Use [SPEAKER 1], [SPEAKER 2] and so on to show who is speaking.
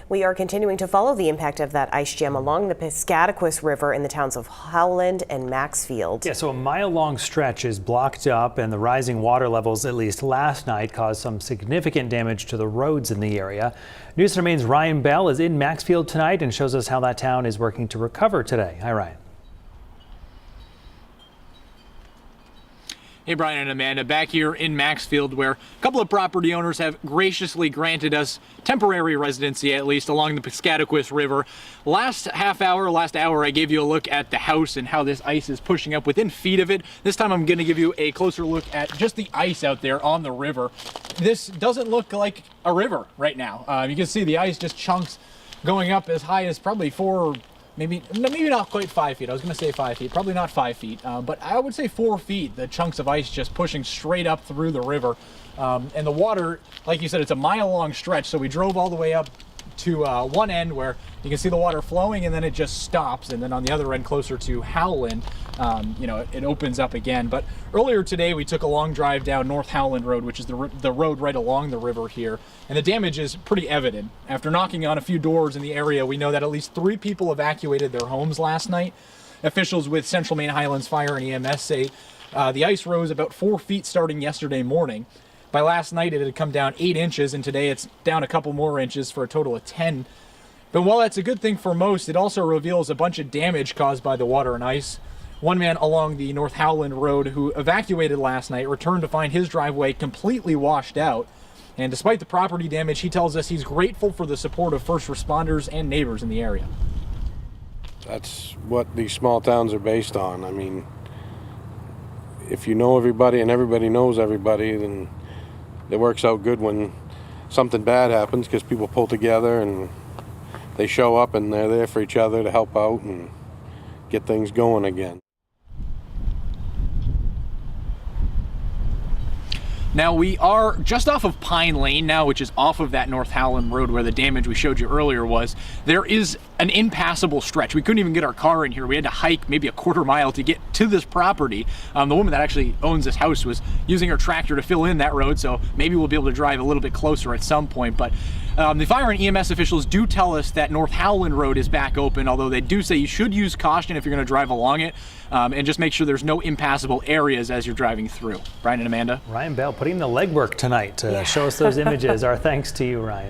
[SPEAKER 1] We are continuing to follow the impact of that ice jam along the Piscataquis River in the towns of Howland and Maxfield.
[SPEAKER 2] Yeah, so a mile-long stretch is blocked up, and the rising water levels, at least last night, caused some significant damage to the roads in the area. News 13's Ryan Bell is in Maxfield tonight and shows us how that town is working to recover today. Hi, Ryan.
[SPEAKER 3] Hey, Brian and Amanda, back here in Maxfield, where a couple of property owners have graciously granted us temporary residency, at least along the Piscataquis River. Last hour, I gave you a look at the house and how this ice is pushing up within feet of it. This time I'm going to give you a closer look at just the ice out there on the river. This doesn't look like a river right now. You can see the ice just chunks going up as high as probably maybe not quite 5 feet. I was going to say 5 feet, probably not 5 feet, but I would say 4 feet. The chunks of ice just pushing straight up through the river. And the water, like you said, it's a mile-long stretch. So we drove all the way up to one end where you can see the water flowing, and then it just stops. And then on the other end, closer to Howland, it opens up again. But earlier today, we took a long drive down North Howland Road, which is the road right along the river here. And the damage is pretty evident. After knocking on a few doors in the area, we know that at least 3 people evacuated their homes last night. Officials with Central Maine Highlands Fire and EMS say the ice rose about 4 feet starting yesterday morning. By last night, it had come down 8 inches, and today it's down a couple more inches for a total of 10. But while that's a good thing for most, it also reveals a bunch of damage caused by the water and ice. One man along the North Howland Road who evacuated last night returned to find his driveway completely washed out. And despite the property damage, he tells us he's grateful for the support of first responders and neighbors in the area.
[SPEAKER 4] That's what these small towns are based on. I mean, if you know everybody and everybody knows everybody, then it works out good when something bad happens, because people pull together and they show up and they're there for each other to help out and get things going again.
[SPEAKER 3] Now, we are just off of Pine Lane now, which is off of that North Howland Road where the damage we showed you earlier was. There is an impassable stretch. We couldn't even get our car in here. We had to hike maybe a quarter mile to get to this property. The woman that actually owns this house was using her tractor to fill in that road, so maybe we'll be able to drive a little bit closer at some point. But the fire and EMS officials do tell us that North Howland Road is back open, although they do say you should use caution if you're going to drive along it, and just make sure there's no impassable areas as you're driving through. Brian and Amanda.
[SPEAKER 2] Ryan Bell putting the legwork tonight to show us those images. Our thanks to you, Ryan.